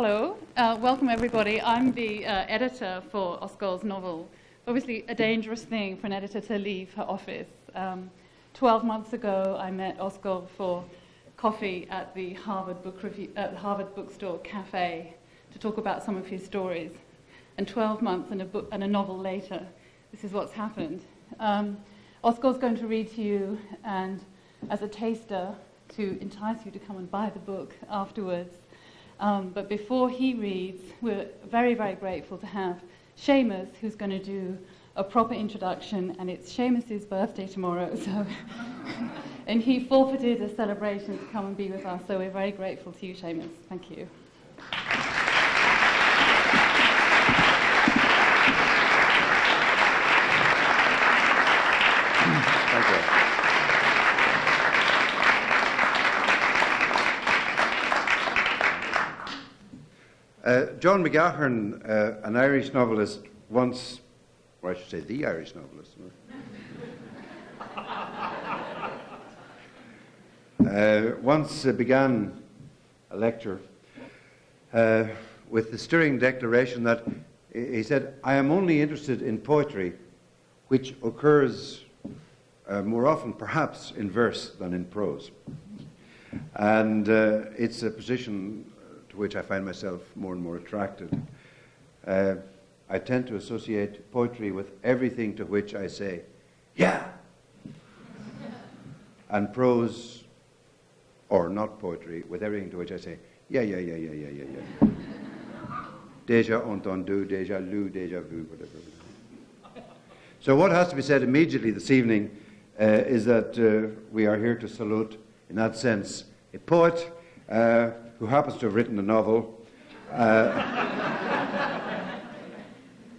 Hello, welcome everybody. I'm the editor for Askold's novel. Obviously a dangerous thing for an editor to leave her office. 12 months ago I met Askold for coffee at the Harvard Bookstore Cafe to talk about some of his stories. And 12 months and a novel later, this is what's happened. Askold's going to read to you, and as a taster, to entice you to come and buy the book afterwards. But before he reads, we're very, very grateful to have Seamus, who's going to do a proper introduction, and it's Seamus's birthday tomorrow, so and he forfeited a celebration to come and be with us, so we're very grateful to you, Seamus. Thank you. Thank you. John McGahern, an Irish novelist, once, or I should say the Irish novelist, once began a lecture with the stirring declaration that he said, "I am only interested in poetry which occurs more often perhaps in verse than in prose." And it's a position to which I find myself more and more attracted. I tend to associate poetry with everything to which I say, yeah, and prose, or not poetry, with everything to which I say, yeah. Déjà entendu, déjà lu, déjà vu, whatever. So what has to be said immediately this evening is that we are here to salute, in that sense, a poet who happens to have written a novel,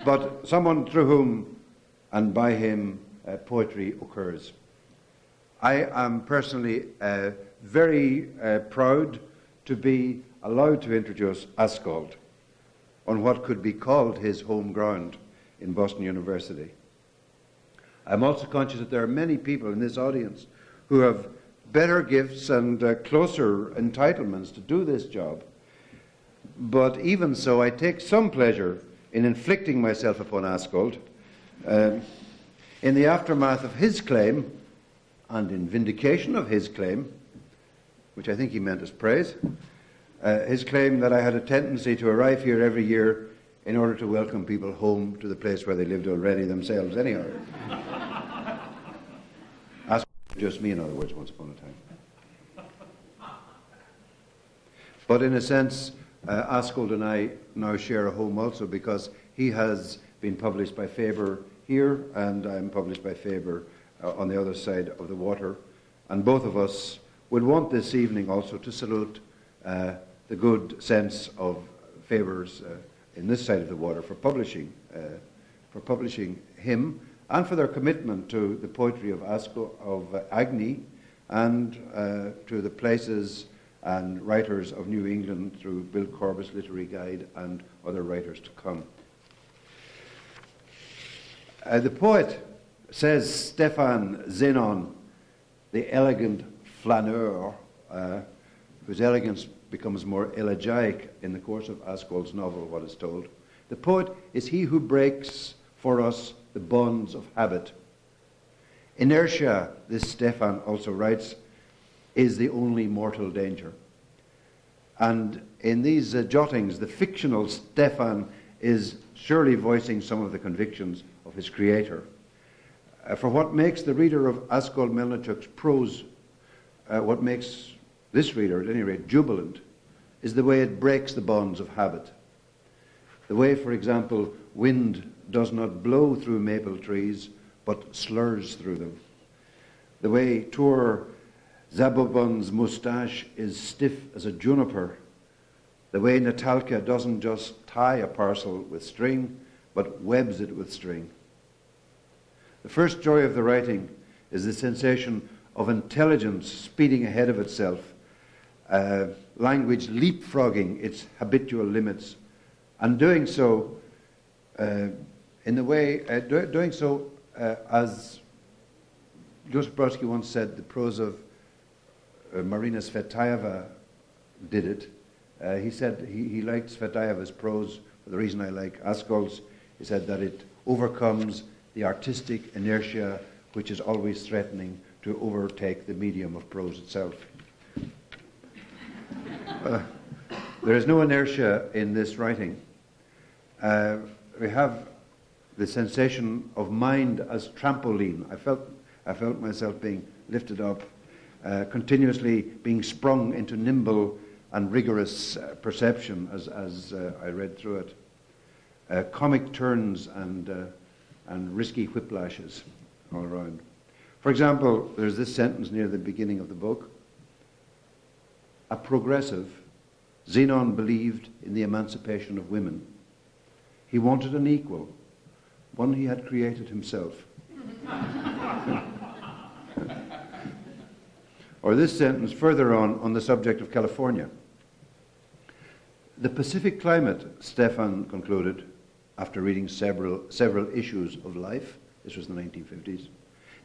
but someone through whom and by him poetry occurs. I am personally very proud to be allowed to introduce Askold on what could be called his home ground in Boston University. I'm also conscious that there are many people in this audience who have better gifts and closer entitlements to do this job. But even so, I take some pleasure in inflicting myself upon Askold in the aftermath of his claim, and in vindication of his claim, which I think he meant as praise, his claim that I had a tendency to arrive here every year in order to welcome people home to the place where they lived already themselves anyhow. Just me, in other words, once upon a time. But in a sense, Askold and I now share a home also, because he has been published by Faber here, and I'm published by Faber on the other side of the water. And both of us would want this evening also to salute the good sense of Faber's in this side of the water for publishing him, and for their commitment to the poetry of Agni, and to the places and writers of New England through Bill Corbis' Literary Guide and other writers to come. The poet says Stefan Zenon, the elegant flaneur, whose elegance becomes more elegiac in the course of Askold's novel, what is told. The poet is he who breaks for us the bonds of habit. Inertia, this Stefan also writes, is the only mortal danger. And in these jottings, the fictional Stefan is surely voicing some of the convictions of his creator. For what makes the reader of Askold Melnyczuk's prose, what makes this reader, at any rate, jubilant, is the way it breaks the bonds of habit. The way, for example, wind does not blow through maple trees, but slurs through them. The way Tor Zabobon's moustache is stiff as a juniper. The way Natalka doesn't just tie a parcel with string, but webs it with string. The first joy of the writing is the sensation of intelligence speeding ahead of itself, language leapfrogging its habitual limits, and doing so in the way, doing so as Joseph Brodsky once said, the prose of Marina Svetaeva did it, He said he liked Svetaeva's prose for the reason I like Askold's. He said that it overcomes the artistic inertia which is always threatening to overtake the medium of prose itself. There is no inertia in this writing. We have the sensation of mind as trampoline. I felt myself being lifted up, continuously being sprung into nimble and rigorous perception as I read through it. Comic turns and risky whiplashes all around. For example, there's this sentence near the beginning of the book. A progressive, Zenon believed in the emancipation of women. He wanted an equal, one he had created himself. Or this sentence further on the subject of California. The Pacific climate, Stefan concluded, after reading several issues of Life, this was in the 1950s,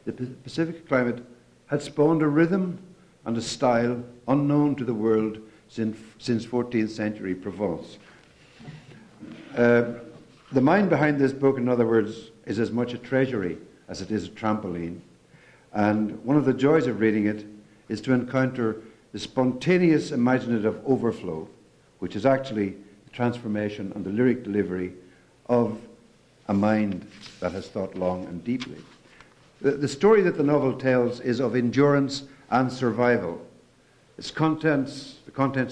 the Pacific climate had spawned a rhythm and a style unknown to the world since 14th century Provence. The mind behind this book, in other words, is as much a treasury as it is a trampoline. And one of the joys of reading it is to encounter the spontaneous imaginative overflow, which is actually the transformation and the lyric delivery of a mind that has thought long and deeply. The story that the novel tells is of endurance and survival. The contents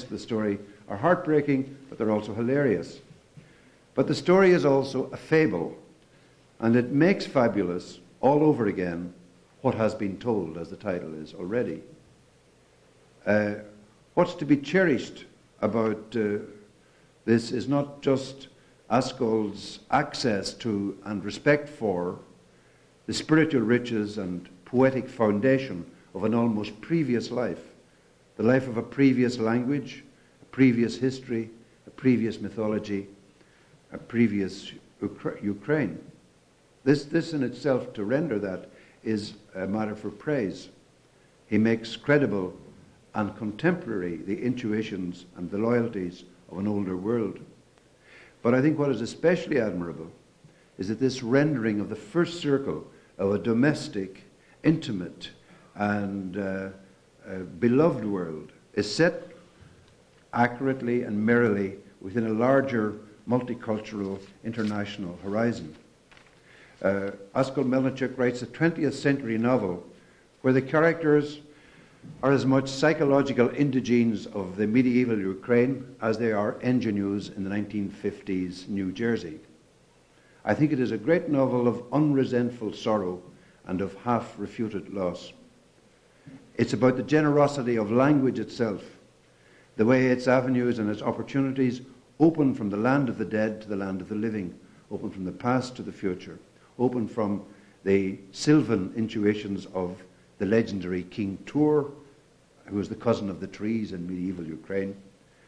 of the story are heartbreaking, but they're also hilarious. But the story is also a fable, and it makes fabulous all over again what has been told, as the title is already. What's to be cherished about this is not just Askold's access to and respect for the spiritual riches and poetic foundation of an almost previous life, the life of a previous language, a previous history, a previous mythology, a previous Ukraine. This in itself, to render that, is a matter for praise. He makes credible and contemporary the intuitions and the loyalties of an older world. But I think what is especially admirable is that this rendering of the first circle of a domestic, intimate, and beloved world is set accurately and merrily within a larger multicultural international horizon. Askold Melnyczuk writes a 20th century novel where the characters are as much psychological indigenes of the medieval Ukraine as they are ingenues in the 1950s New Jersey. I think it is a great novel of unresentful sorrow and of half-refuted loss. It's about the generosity of language itself, the way its avenues and its opportunities open from the land of the dead to the land of the living, open from the past to the future, open from the sylvan intuitions of the legendary King Tur, who was the cousin of the trees in medieval Ukraine,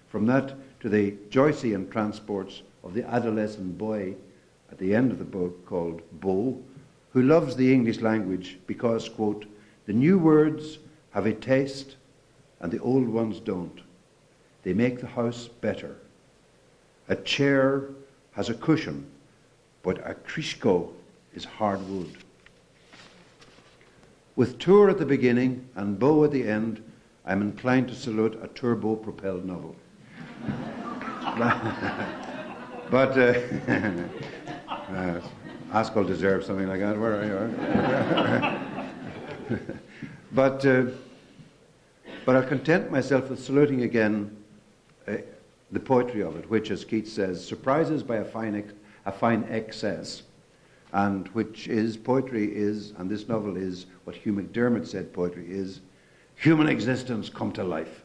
from that to the Joycean transports of the adolescent boy at the end of the book called Bo, who loves the English language because, quote, the new words have a taste and the old ones don't. They make the house better. A chair has a cushion, but a krishko is hard wood. With Tur at the beginning and Bo at the end, I'm inclined to salute a turbo-propelled novel. But Askold deserves something like that. Where are you? But I'll content myself with saluting again the poetry of it, which, as Keats says, surprises by a fine excess, and which is, poetry is, and this novel is, what Hugh McDermott said poetry is, human existence come to life.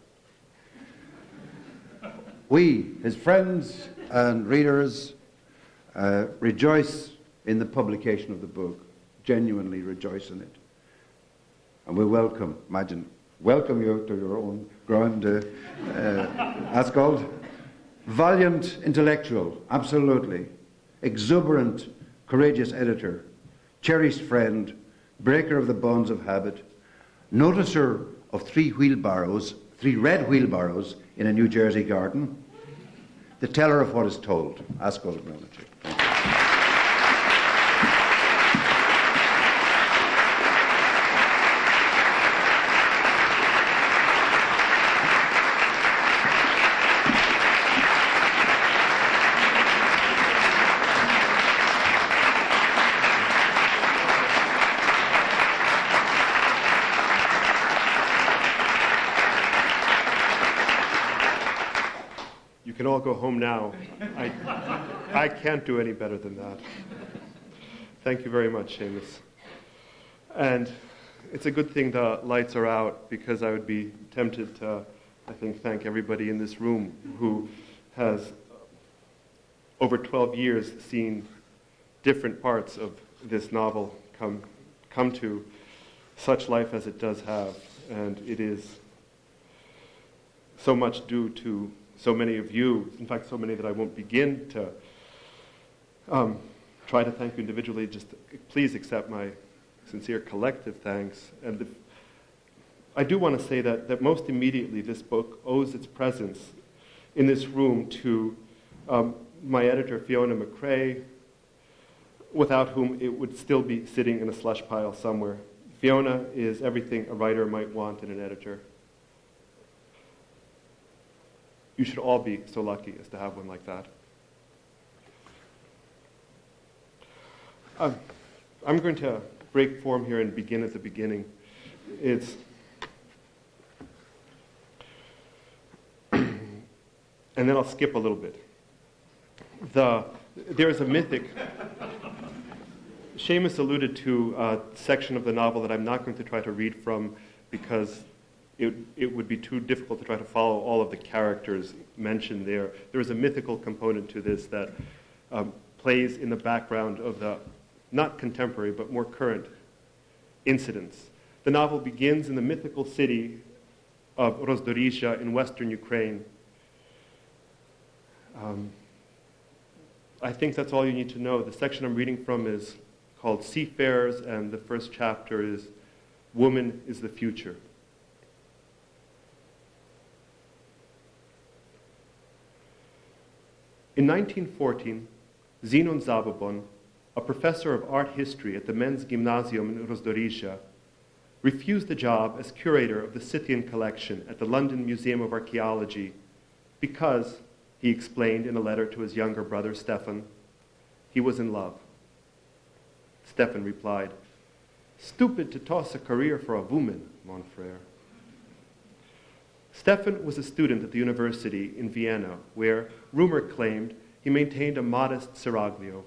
We, his friends and readers, rejoice in the publication of the book, genuinely rejoice in it. And we welcome you to your own ground, Askold. Valiant intellectual, absolutely. Exuberant, courageous editor, cherished friend, breaker of the bonds of habit, noticer of 3 wheelbarrows, 3 red wheelbarrows in a New Jersey garden. The teller of what is told, Askold Melnyczuk. You can all go home now. I can't do any better than that. Thank you very much, Seamus. And it's a good thing the lights are out, because I would be tempted to, I think, thank everybody in this room who has, over 12 years, seen different parts of this novel come to such life as it does have. And it is so much due to so many of you, in fact, so many that I won't begin to try to thank you individually. Just please accept my sincere collective thanks. And I do want to say that most immediately this book owes its presence in this room to my editor, Fiona McCrae, without whom it would still be sitting in a slush pile somewhere. Fiona is everything a writer might want in an editor. You should all be so lucky as to have one like that. I'm going to break form here and begin at the beginning. And then I'll skip a little bit. There is a mythic. Seamus alluded to a section of the novel that I'm not going to try to read from, because it would be too difficult to try to follow all of the characters mentioned there. There is a mythical component to this that plays in the background of the, not contemporary, but more current incidents. The novel begins in the mythical city of Rozdorozhye in western Ukraine. I think that's all you need to know. The section I'm reading from is called Seafarers, and the first chapter is Woman is the Future. In 1914, Zenon Zabobon, a professor of art history at the men's gymnasium in Rozdorozhye, refused a job as curator of the Scythian collection at the London Museum of Archaeology because, he explained in a letter to his younger brother Stefan, he was in love. Stefan replied, "Stupid to toss a career for a woman, mon frère." Stefan was a student at the university in Vienna, where, rumor claimed, he maintained a modest seraglio.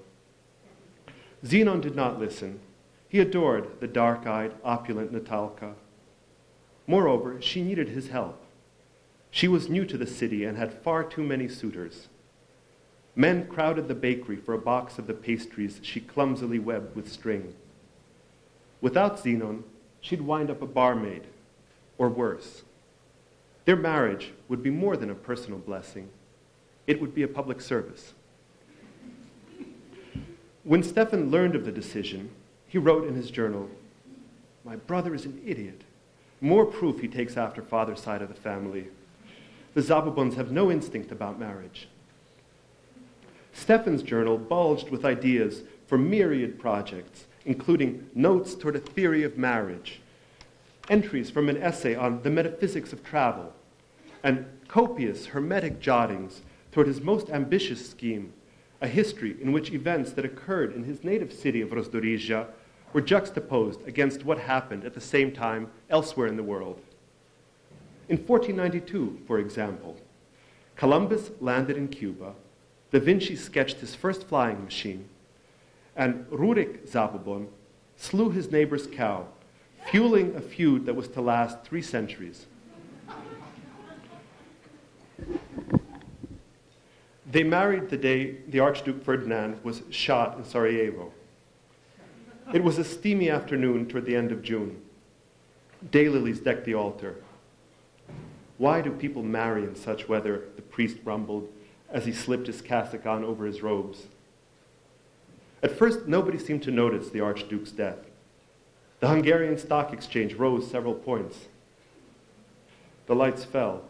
Zenon did not listen. He adored the dark-eyed, opulent Natalka. Moreover, she needed his help. She was new to the city and had far too many suitors. Men crowded the bakery for a box of the pastries she clumsily webbed with string. Without Zenon, she'd wind up a barmaid, or worse. Their marriage would be more than a personal blessing. It would be a public service. When Stefan learned of the decision, he wrote in his journal, "My brother is an idiot. More proof he takes after father's side of the family. The Zabobons have no instinct about marriage." Stefan's journal bulged with ideas for myriad projects, including notes toward a theory of marriage, entries from an essay on the metaphysics of travel, and copious hermetic jottings toward his most ambitious scheme, a history in which events that occurred in his native city of Rozdorozhye were juxtaposed against what happened at the same time elsewhere in the world. In 1492, for example, Columbus landed in Cuba, Da Vinci sketched his first flying machine, and Rurik Zabobon slew his neighbor's cow, fueling a feud that was to last 3 centuries. They married the day the Archduke Ferdinand was shot in Sarajevo. It was a steamy afternoon toward the end of June. Daylilies decked the altar. "Why do people marry in such weather?" the priest rumbled as he slipped his cassock on over his robes. At first, nobody seemed to notice the Archduke's death. The Hungarian stock exchange rose several points. The lights fell.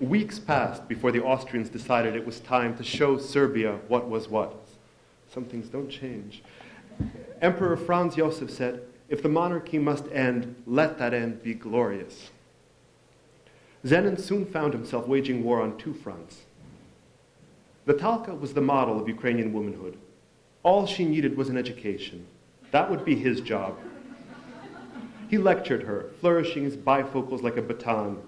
Weeks passed before the Austrians decided it was time to show Serbia what was what. Some things don't change. Emperor Franz Josef said, "If the monarchy must end, let that end be glorious." Zenon soon found himself waging war on two fronts. Natalka was the model of Ukrainian womanhood. All she needed was an education. That would be his job. He lectured her, flourishing his bifocals like a baton.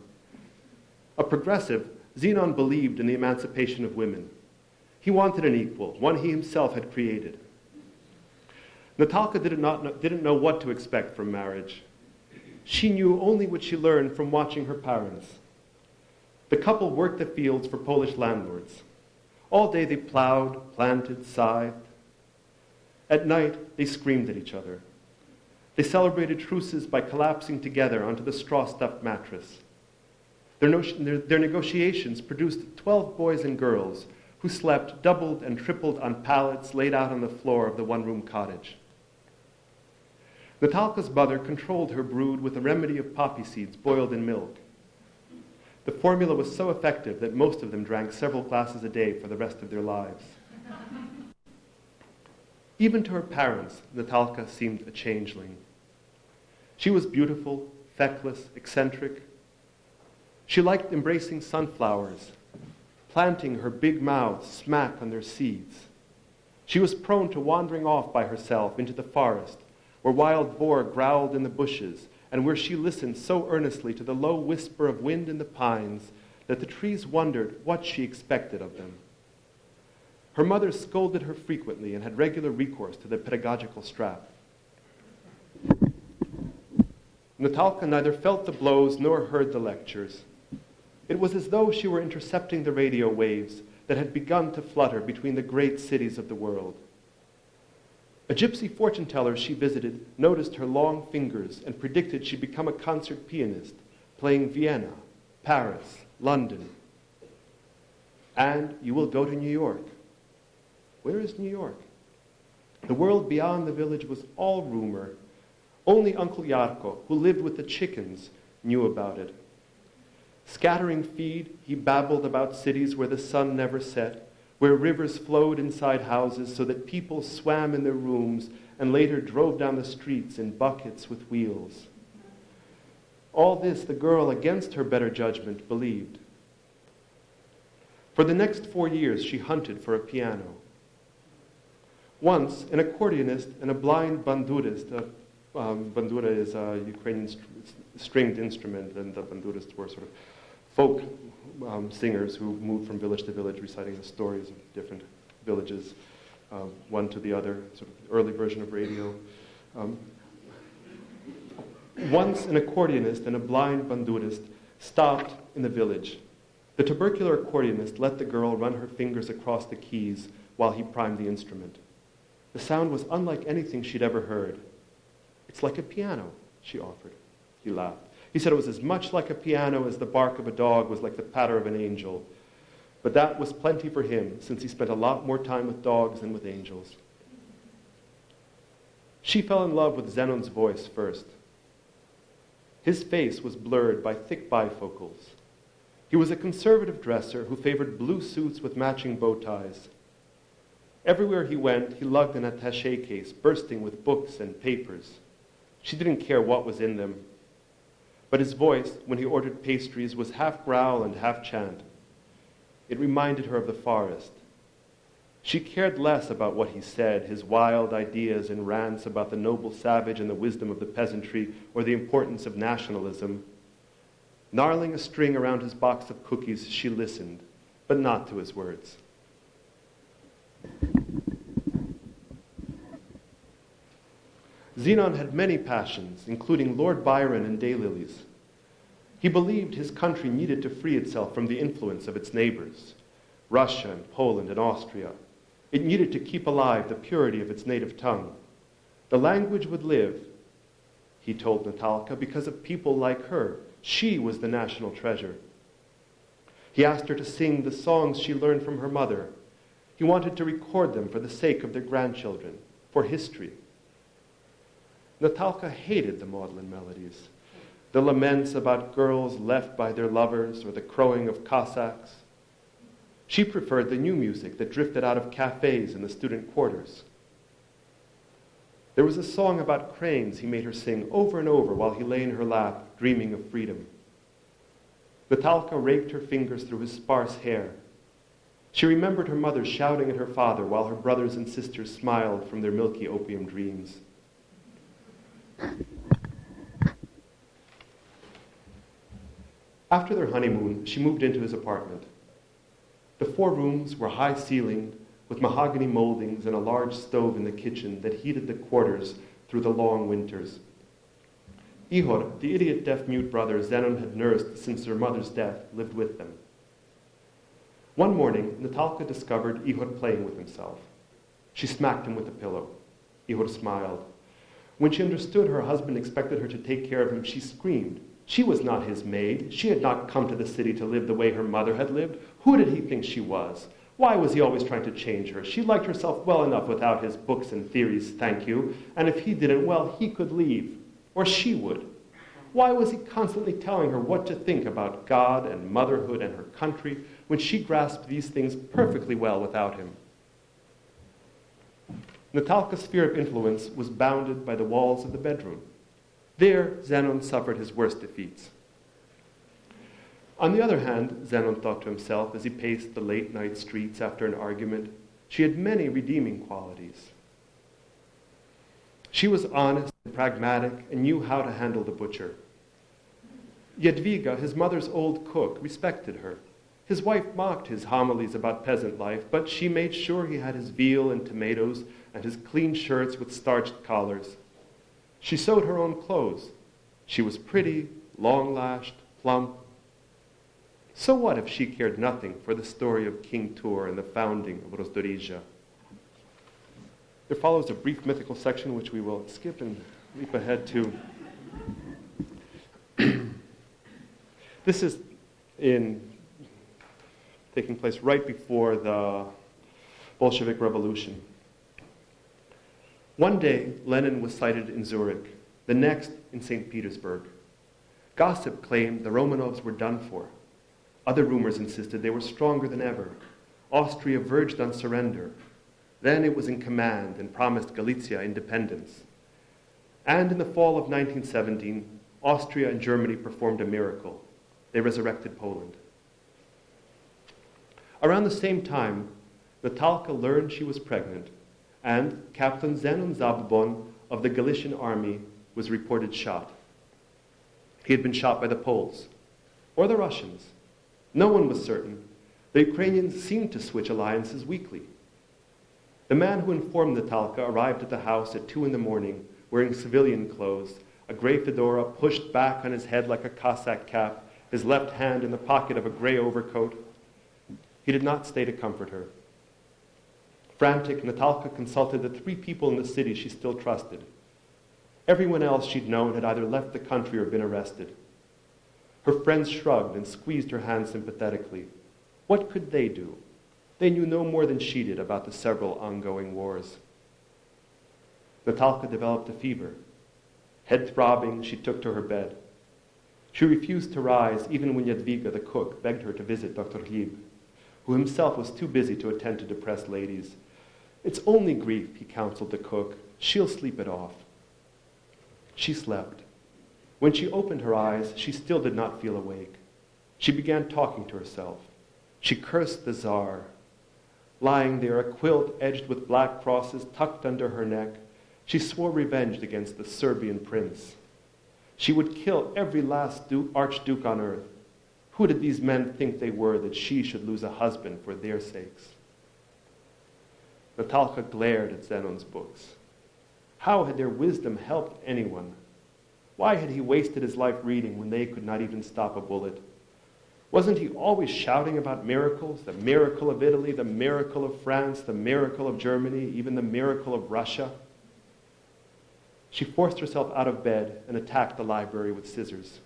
A progressive, Zenon believed in the emancipation of women. He wanted an equal, one he himself had created. Natalka didn't know what to expect from marriage. She knew only what she learned from watching her parents. The couple worked the fields for Polish landlords. All day they plowed, planted, scythed. At night, they screamed at each other. They celebrated truces by collapsing together onto the straw-stuffed mattress. Their negotiations produced 12 boys and girls who slept doubled and tripled on pallets laid out on the floor of the one-room cottage. Natalka's mother controlled her brood with a remedy of poppy seeds boiled in milk. The formula was so effective that most of them drank several glasses a day for the rest of their lives. Even to her parents, Natalka seemed a changeling. She was beautiful, feckless, eccentric. She liked embracing sunflowers, planting her big mouth smack on their seeds. She was prone to wandering off by herself into the forest, where wild boar growled in the bushes, and where she listened so earnestly to the low whisper of wind in the pines that the trees wondered what she expected of them. Her mother scolded her frequently and had regular recourse to the pedagogical strap. Natalka neither felt the blows nor heard the lectures. It was as though she were intercepting the radio waves that had begun to flutter between the great cities of the world. A gypsy fortune-teller she visited noticed her long fingers and predicted she'd become a concert pianist, playing Vienna, Paris, London. And you will go to New York. Where is New York? The world beyond the village was all rumor. Only Uncle Yarko, who lived with the chickens, knew about it. Scattering feed, he babbled about cities where the sun never set, where rivers flowed inside houses so that people swam in their rooms and later drove down the streets in buckets with wheels. All this the girl, against her better judgment, believed. For the next 4 years, she hunted for a piano. Once, an accordionist and a blind bandurist, bandura is a Ukrainian stringed instrument, and the bandurists were sort of folk singers who moved from village to village reciting the stories of different villages, one to the other, sort of early version of radio. Once an accordionist and a blind bandurist stopped in the village. The tubercular accordionist let the girl run her fingers across the keys while he primed the instrument. The sound was unlike anything she'd ever heard. "It's like a piano," she offered. He laughed. He said it was as much like a piano as the bark of a dog was like the patter of an angel. But that was plenty for him, since he spent a lot more time with dogs than with angels. She fell in love with Zenon's voice first. His face was blurred by thick bifocals. He was a conservative dresser who favored blue suits with matching bow ties. Everywhere he went, he lugged an attaché case bursting with books and papers. She didn't care what was in them. But his voice, when he ordered pastries, was half growl and half chant. It reminded her of the forest. She cared less about what he said, his wild ideas and rants about the noble savage and the wisdom of the peasantry, or the importance of nationalism. Gnarling a string around his box of cookies, she listened, but not to his words. Zenon had many passions, including Lord Byron and daylilies. He believed his country needed to free itself from the influence of its neighbors, Russia and Poland and Austria. It needed to keep alive the purity of its native tongue. The language would live, he told Natalka, because of people like her. She was the national treasure. He asked her to sing the songs she learned from her mother. He wanted to record them for the sake of their grandchildren, for history. Natalka hated the maudlin melodies, the laments about girls left by their lovers or the crowing of Cossacks. She preferred the new music that drifted out of cafes in the student quarters. There was a song about cranes he made her sing over and over while he lay in her lap, dreaming of freedom. Natalka raked her fingers through his sparse hair. She remembered her mother shouting at her father while her brothers and sisters smiled from their milky opium dreams. After their honeymoon, she moved into his apartment. The 4 rooms were high-ceilinged, with mahogany moldings and a large stove in the kitchen that heated the quarters through the long winters. Ihor, the idiot deaf-mute brother Zenon had nursed since her mother's death, lived with them. One morning, Natalka discovered Ihor playing with himself. She smacked him with a pillow. Ihor smiled. When she understood her husband expected her to take care of him, she screamed. She was not his maid. She had not come to the city to live the way her mother had lived. Who did he think she was? Why was he always trying to change her? She liked herself well enough without his books and theories, thank you. And if he didn't, well, he could leave. Or she would. Why was he constantly telling her what to think about God and motherhood and her country when she grasped these things perfectly well without him? Natalka's sphere of influence was bounded by the walls of the bedroom. There, Zenon suffered his worst defeats. On the other hand, Zenon thought to himself as he paced the late-night streets after an argument, she had many redeeming qualities. She was honest and pragmatic and knew how to handle the butcher. Jadwiga, his mother's old cook, respected her. His wife mocked his homilies about peasant life, but she made sure he had his veal and tomatoes and his clean shirts with starched collars. She sewed her own clothes. She was pretty, long-lashed, plump. So what if she cared nothing for the story of King Tur and the founding of Rozdorija? There follows a brief mythical section which we will skip and leap ahead to. This is taking place right before the Bolshevik Revolution. One day, Lenin was sighted in Zurich, the next in St. Petersburg. Gossip claimed the Romanovs were done for. Other rumors insisted they were stronger than ever. Austria verged on surrender. Then it was in command and promised Galicia independence. And in the fall of 1917, Austria and Germany performed a miracle. They resurrected Poland. Around the same time, Natalka learned she was pregnant, and Captain Zenon Zabobon of the Galician army was reported shot. He had been shot by the Poles, or the Russians. No one was certain. The Ukrainians seemed to switch alliances weekly. The man who informed Natalka arrived at the house at 2 a.m, wearing civilian clothes, a gray fedora pushed back on his head like a Cossack cap, his left hand in the pocket of a gray overcoat. He did not stay to comfort her. Frantic, Natalka consulted the 3 people in the city she still trusted. Everyone else she'd known had either left the country or been arrested. Her friends shrugged and squeezed her hand sympathetically. What could they do? They knew no more than she did about the several ongoing wars. Natalka developed a fever. Head throbbing, she took to her bed. She refused to rise even when Jadwiga, the cook, begged her to visit Dr. Hlib, who himself was too busy to attend to depressed ladies. It's only grief, he counseled the cook. She'll sleep it off. She slept. When she opened her eyes, she still did not feel awake. She began talking to herself. She cursed the Tsar. Lying there, a quilt edged with black crosses tucked under her neck, she swore revenge against the Serbian prince. She would kill every last archduke on earth. Who did these men think they were that she should lose a husband for their sakes? Natalka glared at Zenon's books. How had their wisdom helped anyone? Why had he wasted his life reading when they could not even stop a bullet? Wasn't he always shouting about miracles? The miracle of Italy, the miracle of France, the miracle of Germany, even the miracle of Russia? She forced herself out of bed and attacked the library with scissors.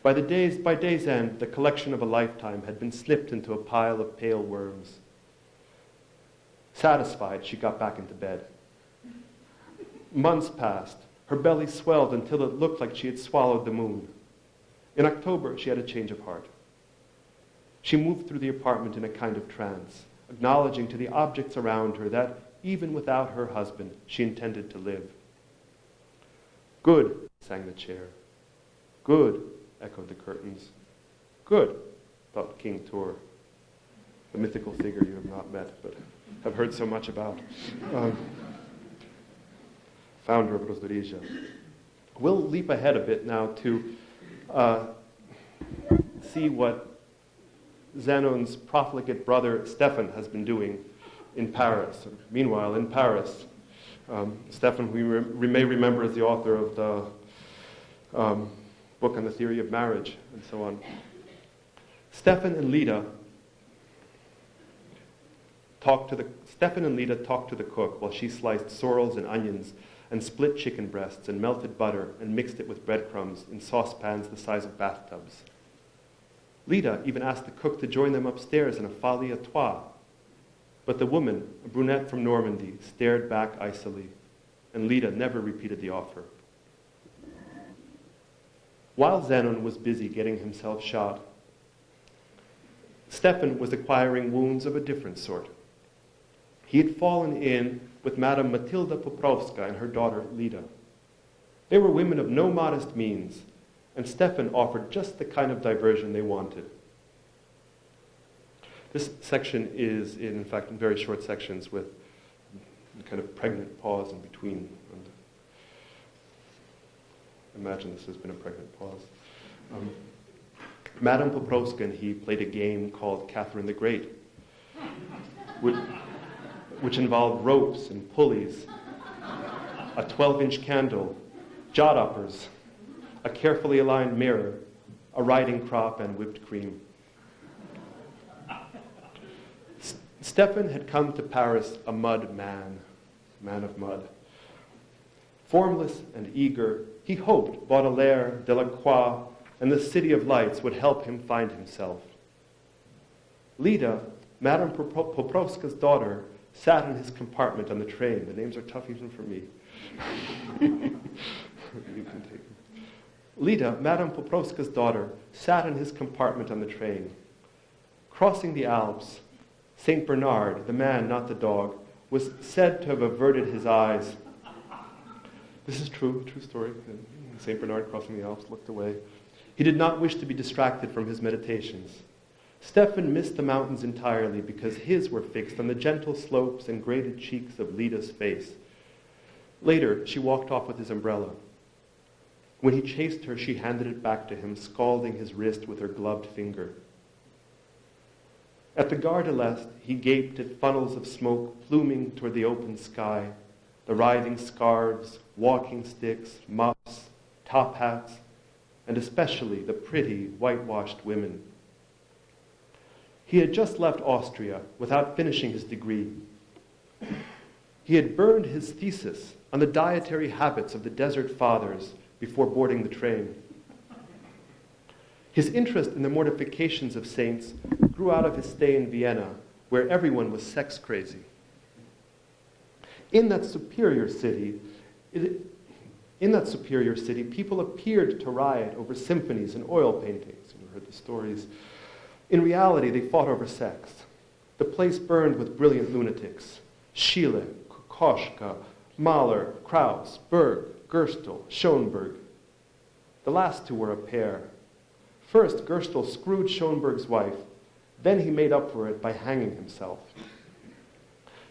By day's end, the collection of a lifetime had been slipped into a pile of pale worms. Satisfied, she got back into bed. Months passed. Her belly swelled until it looked like she had swallowed the moon. In October, she had a change of heart. She moved through the apartment in a kind of trance, acknowledging to the objects around her that, even without her husband, she intended to live. Good, sang the chair. Good, echoed the curtains. Good, thought King Tur, the mythical figure you have not met, but have heard so much about. Founder of Rozdorija. We'll leap ahead a bit now to see what Zenon's profligate brother Stefan has been doing in Paris. Meanwhile, in Paris, Stefan, we may remember as the author of the book on the theory of marriage and so on. Stefan and Lida talked to the cook while she sliced sorrels and onions and split chicken breasts and melted butter and mixed it with breadcrumbs in saucepans the size of bathtubs. Lida even asked the cook to join them upstairs in a folie à trois, but the woman, a brunette from Normandy, stared back icily, and Lida never repeated the offer. While Zenon was busy getting himself shot, Stefan was acquiring wounds of a different sort. He had fallen in with Madame Matilda Poprovska and her daughter Lida. They were women of no modest means, and Stefan offered just the kind of diversion they wanted. This section is, in fact, in very short sections with a kind of pregnant pause in between. And imagine this has been a pregnant pause. Madame Poprovska and he played a game called Catherine the Great, which involved ropes and pulleys, a 12-inch candle, jot-uppers, a carefully aligned mirror, a riding crop, and whipped cream. Stefan had come to Paris a mud man of mud. Formless and eager, he hoped Baudelaire, Delacroix, and the City of Lights would help him find himself. Lida, Madame Poprovska's daughter, sat in his compartment on the train. The names are tough even for me. You can take them. Lida, Madame Poprovska's daughter, sat in his compartment on the train. Crossing the Alps, Saint Bernard, the man, not the dog, was said to have averted his eyes. This is true story. Saint Bernard crossing the Alps looked away. He did not wish to be distracted from his meditations. Stefan missed the mountains entirely because his were fixed on the gentle slopes and graded cheeks of Lida's face. Later, she walked off with his umbrella. When he chased her, she handed it back to him, scalding his wrist with her gloved finger. At the Gare de l'Est, he gaped at funnels of smoke pluming toward the open sky, the writhing scarves, walking sticks, muffs, top hats, and especially the pretty, whitewashed women. He had just left Austria without finishing his degree. He had burned his thesis on the dietary habits of the Desert Fathers before boarding the train. His interest in the mortifications of saints grew out of his stay in Vienna, where everyone was sex crazy. In that superior city, people appeared to riot over symphonies and oil paintings. You heard the stories. In reality, they fought over sex. The place burned with brilliant lunatics. Schiele, Kokoschka, Mahler, Krauss, Berg, Gerstel, Schoenberg. The last two were a pair. First, Gerstel screwed Schoenberg's wife. Then he made up for it by hanging himself.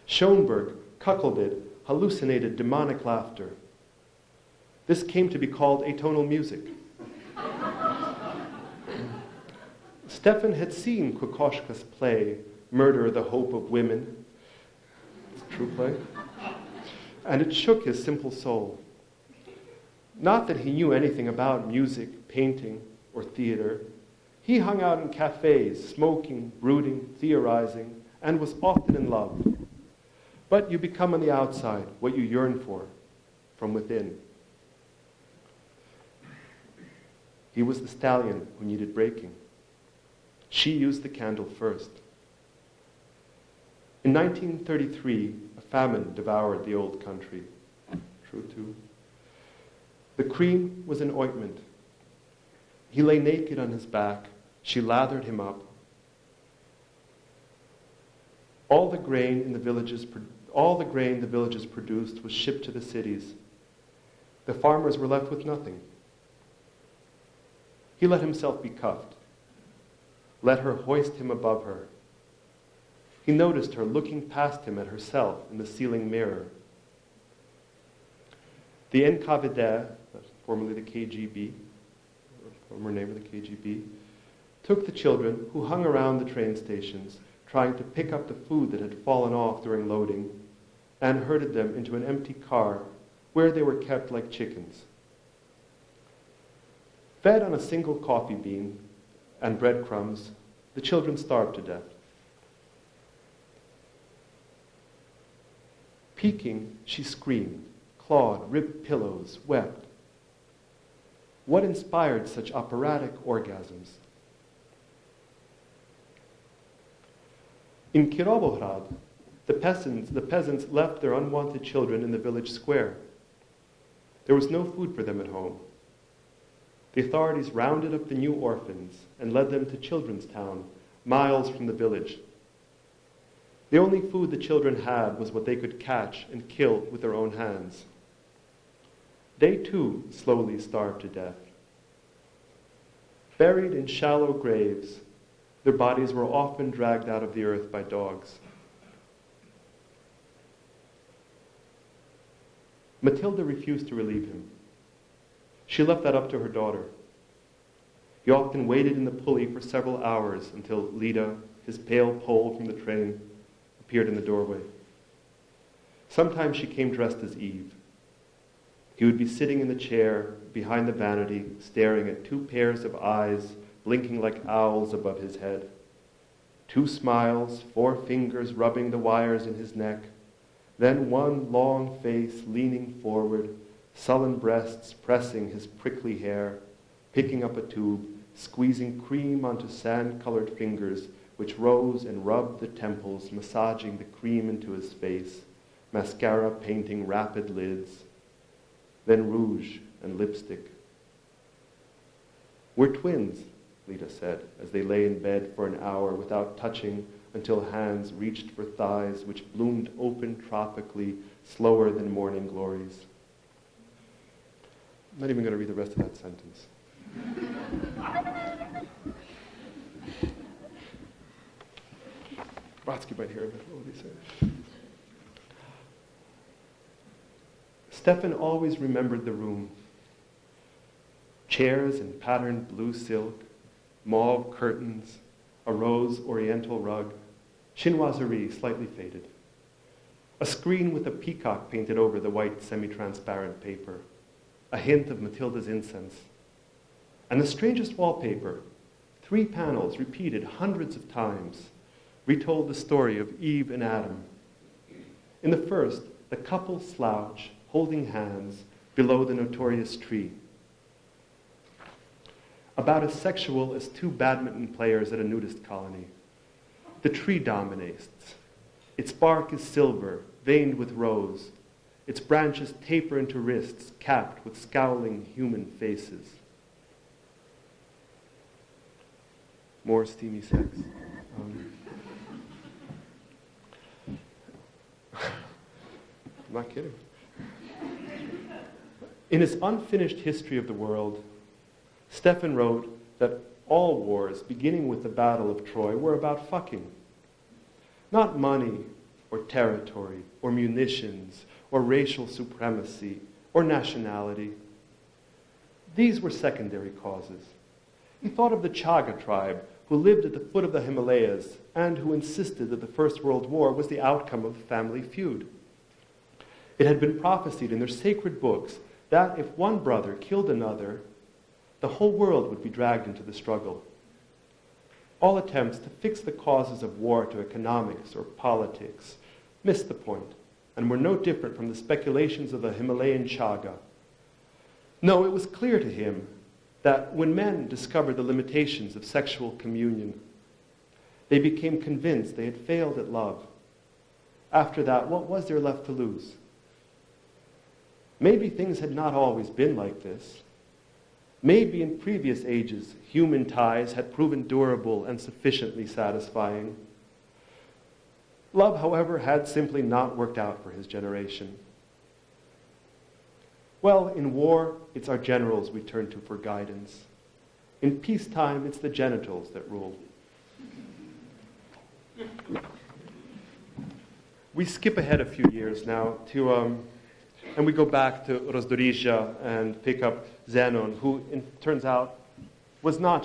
Schoenberg, cuckolded, hallucinated demonic laughter. This came to be called atonal music. Stefan had seen Kokoschka's play, Murder, the Hope of Women. It's a true play. And it shook his simple soul. Not that he knew anything about music, painting, or theater. He hung out in cafes, smoking, brooding, theorizing, and was often in love. But you become on the outside what you yearn for from within. He was the stallion who needed breaking. She used the candle first. In 1933, a famine devoured the old country. True, too. The cream was an ointment. He lay naked on his back. She lathered him up. All the grain the villages produced was shipped to the cities. The farmers were left with nothing. He let himself be cuffed. Let her hoist him above her. He noticed her looking past him at herself in the ceiling mirror. The NKVD, formerly the KGB, former name of the KGB, took the children who hung around the train stations trying to pick up the food that had fallen off during loading and herded them into an empty car where they were kept like chickens. Fed on a single coffee bean and breadcrumbs, the children starved to death. Peeking, she screamed, clawed, ripped pillows, wept. What inspired such operatic orgasms? In Kirovohrad, the peasants left their unwanted children in the village square. There was no food for them at home. The authorities rounded up the new orphans and led them to Children's Town, miles from the village. The only food the children had was what they could catch and kill with their own hands. They too slowly starved to death. Buried in shallow graves, their bodies were often dragged out of the earth by dogs. Matilda refused to relieve him. She left that up to her daughter. He often waited in the pulley for several hours until Lida, his pale Pole from the train, appeared in the doorway. Sometimes she came dressed as Eve. He would be sitting in the chair behind the vanity, staring at two pairs of eyes blinking like owls above his head. 2 smiles, 4 fingers rubbing the wires in his neck, then one long face leaning forward, sullen breasts pressing his prickly hair, picking up a tube, squeezing cream onto sand-colored fingers which rose and rubbed the temples, massaging the cream into his face, mascara painting rapid lids, then rouge and lipstick. "We're twins," Lita said, as they lay in bed for an hour without touching until hands reached for thighs which bloomed open tropically, slower than morning glories. I'm not even going to read the rest of that sentence. Brodsky might hear of it. What would he say? Stefan always remembered the room. Chairs in patterned blue silk, mauve curtains, a rose oriental rug, chinoiserie slightly faded, a screen with a peacock painted over the white semi-transparent paper, a hint of Matilda's incense, and the strangest wallpaper, 3 panels repeated hundreds of times, retold the story of Eve and Adam. In the first, the couple slouch, holding hands, below the notorious tree. About as sexual as 2 badminton players at a nudist colony. The tree dominates. Its bark is silver, veined with rose. Its branches taper into wrists, capped with scowling human faces. More steamy sex. I'm not kidding. In his unfinished history of the world, Stefan wrote that all wars, beginning with the Battle of Troy, were about fucking. Not money, or territory, or munitions, or racial supremacy, or nationality. These were secondary causes. He thought of the Chaga tribe, who lived at the foot of the Himalayas, and who insisted that the First World War was the outcome of a family feud. It had been prophesied in their sacred books that if one brother killed another, the whole world would be dragged into the struggle. All attempts to fix the causes of war to economics or politics missed the point and were no different from the speculations of the Himalayan Chaga. No, it was clear to him that when men discovered the limitations of sexual communion, they became convinced they had failed at love After that, what was there left to lose? Maybe things had not always been like this. Maybe in previous ages, human ties had proven durable and sufficiently satisfying. Love, however, had simply not worked out for his generation. Well, in war, it's our generals we turn to for guidance. In peacetime, it's the genitals that rule. We skip ahead a few years now and we go back to Rozdorija and pick up Zenon, who it turns out was not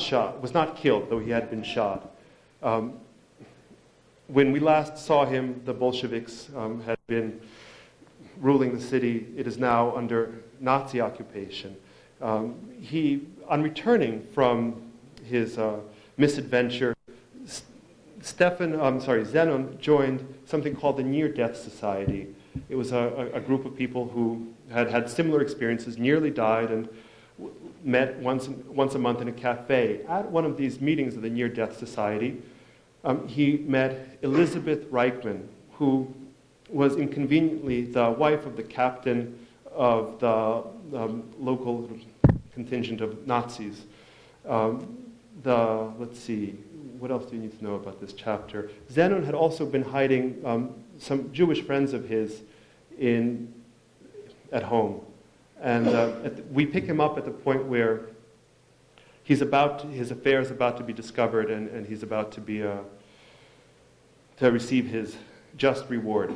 killed, though he had been shot. When we last saw him, the Bolsheviks had been ruling the city. It is now under Nazi occupation. On returning from his misadventure, Zenon joined something called the Near-Death Society. It was a group of people who had had similar experiences, nearly died, and met once a month in a cafe. At one of these meetings of the Near-Death Society, he met Elizabeth Reichman, who was inconveniently the wife of the captain of the local contingent of Nazis. Let's see, what else do you need to know about this chapter? Zenon had also been hiding some Jewish friends of his at home. And we pick him up at the point where his affair is about to be discovered, and he's about to receive his just reward.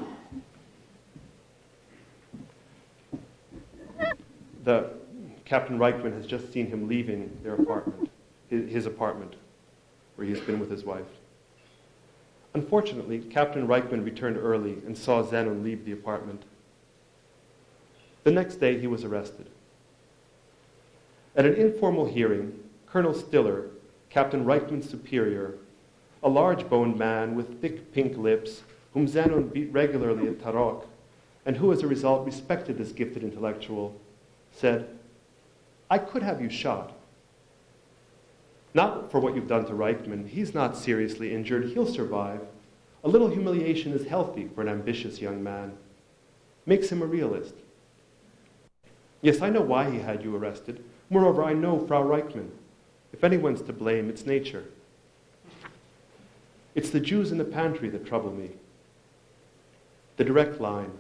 The Captain Reichman has just seen him leaving their apartment, his apartment, where he's been with his wife. Unfortunately, Captain Reichman returned early and saw Zenon leave the apartment. The next day, he was arrested. At an informal hearing, Colonel Stiller, Captain Reichman's superior, a large-boned man with thick pink lips, whom Zenon beat regularly at Tarok, and who as a result respected this gifted intellectual, said, "I could have you shot. Not for what you've done to Reichman. He's not seriously injured. He'll survive. A little humiliation is healthy for an ambitious young man. Makes him a realist. Yes, I know why he had you arrested. Moreover, I know Frau Reichman. If anyone's to blame, it's nature. It's the Jews in the pantry that trouble me." The direct line,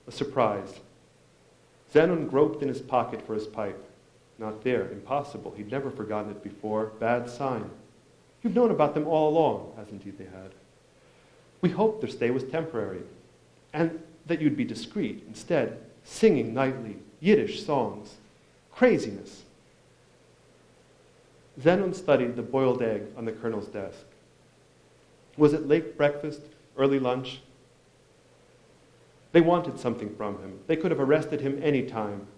a surprise. Zenon groped in his pocket for his pipe. Not there, impossible. He'd never forgotten it before. Bad sign. You've known about them all along, as indeed they had. We hoped their stay was temporary, and that you'd be discreet. Instead, singing nightly, Yiddish songs. Craziness. Zenon studied the boiled egg on the colonel's desk. Was it late breakfast, early lunch? They wanted something from him. They could have arrested him any time.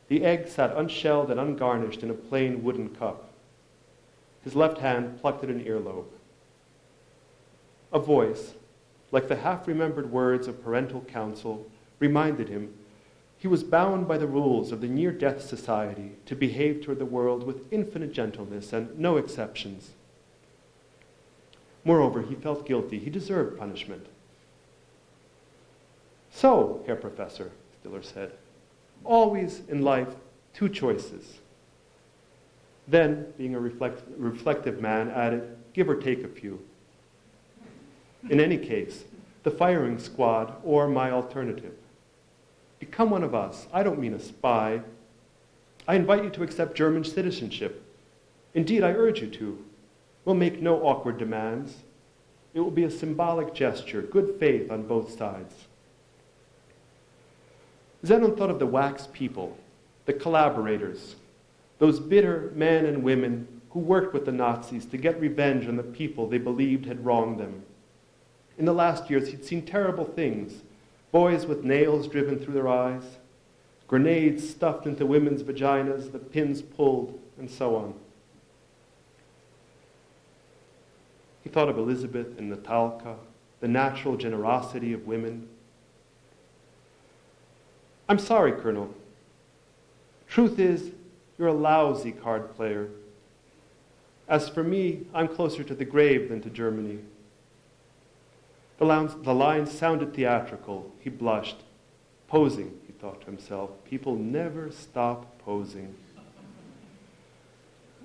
The egg sat unshelled and ungarnished in a plain wooden cup. His left hand plucked at an earlobe. A voice, like the half-remembered words of parental counsel, reminded him he was bound by the rules of the Near-Death Society to behave toward the world with infinite gentleness and no exceptions. Moreover, he felt guilty. He deserved punishment. "So, Herr Professor," Stiller said, "always in life, two choices." Then, being a reflective man, added, "Give or take a few. In any case, the firing squad or my alternative. Become one of us. I don't mean a spy. I invite you to accept German citizenship. Indeed, I urge you to. We'll make no awkward demands. It will be a symbolic gesture, good faith on both sides." Zenon thought of the wax people, the collaborators, those bitter men and women who worked with the Nazis to get revenge on the people they believed had wronged them. In the last years, he'd seen terrible things: boys with nails driven through their eyes, grenades stuffed into women's vaginas, the pins pulled, and so on. He thought of Elizabeth and Natalka, the natural generosity of women. "I'm sorry, Colonel. Truth is, you're a lousy card player. As for me, I'm closer to the grave than to Germany." The lines sounded theatrical. He blushed. Posing, he thought to himself. People never stop posing.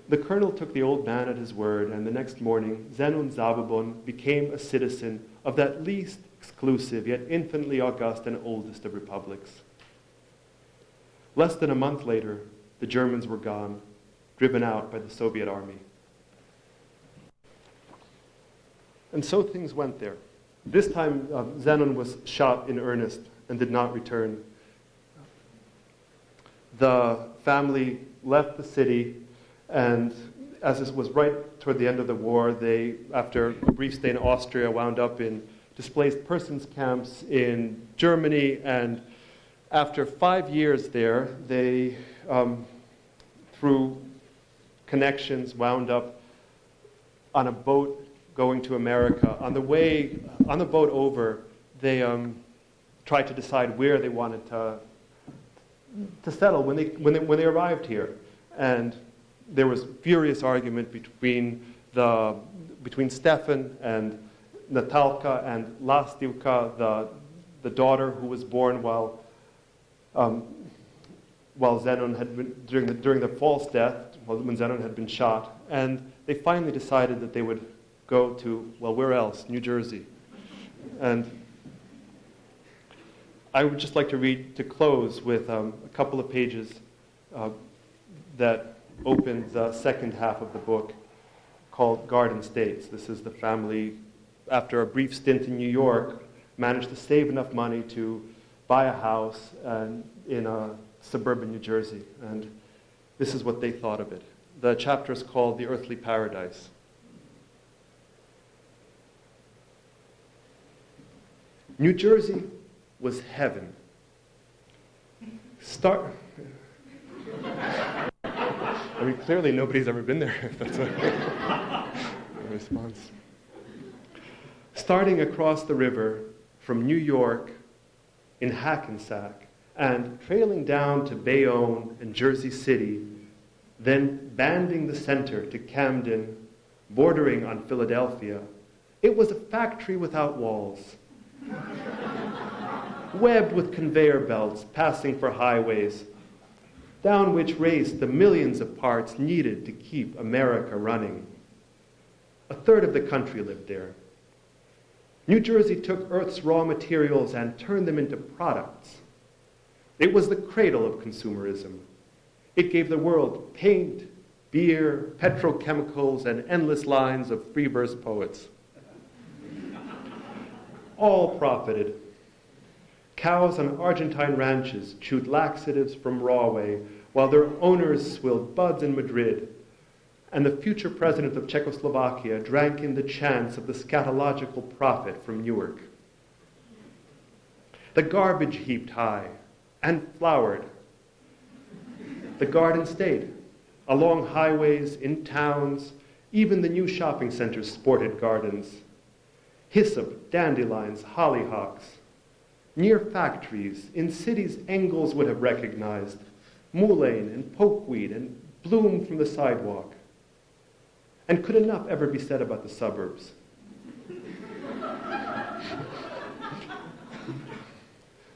The colonel took the old man at his word, and the next morning, Zenon Zabobon became a citizen of that least exclusive, yet infinitely august and oldest of republics. Less than a month later, the Germans were gone, driven out by the Soviet army. And so things went there. This time, Zenon was shot in earnest and did not return. The family left the city, and as this was right toward the end of the war, they, after a brief stay in Austria, wound up in displaced persons camps in Germany, and after 5 years there, they, through connections, wound up on a boat going to America. On the boat over, they tried to decide where they wanted to settle when they arrived here, and there was furious argument between Stefan and Natalka and Lastivka, the daughter who was born while Zenon had been during the false death, when Zenon had been shot, and they finally decided that they would go to, well, where else? New Jersey. And I would just like to read, to close with a couple of pages that open the second half of the book, called Garden States. This is the family, after a brief stint in New York, managed to save enough money to buy a house in suburban New Jersey. And this is what they thought of it. The chapter is called The Earthly Paradise. New Jersey was heaven. I mean, clearly nobody's ever been there, if that's a response. Starting across the river from New York in Hackensack and trailing down to Bayonne and Jersey City, then banding the center to Camden, bordering on Philadelphia, it was a factory without walls, webbed with conveyor belts passing for highways, down which raced the millions of parts needed to keep America running. A third of the country lived there. New Jersey took Earth's raw materials and turned them into products. It was the cradle of consumerism. It gave the world paint, beer, petrochemicals, and endless lines of free verse poets. All profited. Cows on Argentine ranches chewed laxatives from Rahway, while their owners swilled buds in Madrid, and the future president of Czechoslovakia drank in the chance of the scatological profit from Newark. The garbage heaped high and flowered. The garden state, along highways, in towns, even the new shopping centers sported gardens. Hyssop, dandelions, hollyhocks. Near factories, in cities Engels would have recognized, mullein and pokeweed and bloom from the sidewalk. And could enough ever be said about the suburbs?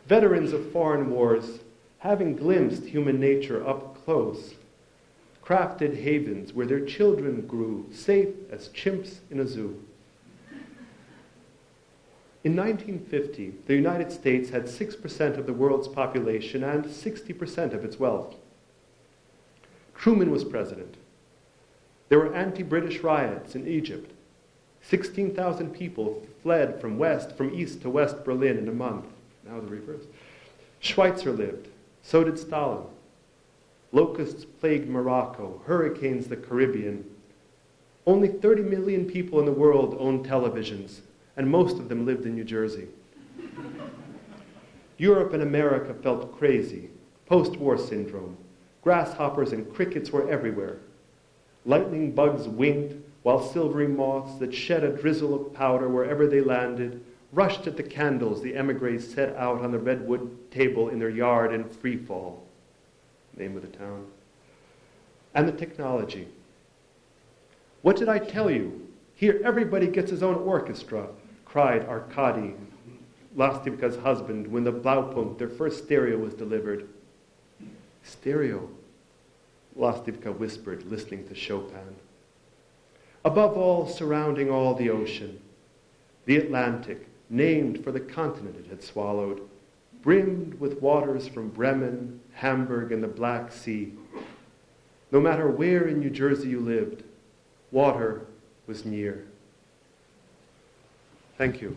Veterans of foreign wars, having glimpsed human nature up close, crafted havens where their children grew safe as chimps in a zoo. In 1950, the United States had 6% of the world's population and 60% of its wealth. Truman was president. There were anti-British riots in Egypt. 16,000 people fled from east to west Berlin in a month. Now the reverse. Schweitzer lived. So did Stalin. Locusts plagued Morocco, hurricanes the Caribbean. Only 30 million people in the world owned televisions, and most of them lived in New Jersey. Europe and America felt crazy, post-war syndrome. Grasshoppers and crickets were everywhere. Lightning bugs winked, while silvery moths that shed a drizzle of powder wherever they landed rushed at the candles the emigres set out on the redwood table in their yard in free fall, name of the town. And the technology. What did I tell you? Here everybody gets his own orchestra, cried Arkady, Lastivka's husband, when the Blaupunkt, their first stereo, was delivered. Stereo, Lastivka whispered, listening to Chopin. Above all, surrounding all, the ocean, the Atlantic, named for the continent it had swallowed, brimmed with waters from Bremen, Hamburg, and the Black Sea. No matter where in New Jersey you lived, water was near. Thank you.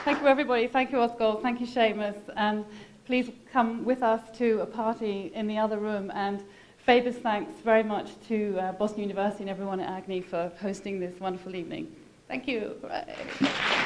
Thank you, everybody. Thank you, Askold. Thank you, Seamus. And please come with us to a party in the other room. And Faber's thanks very much to Boston University and everyone at Agni for hosting this wonderful evening. Thank you. Hooray.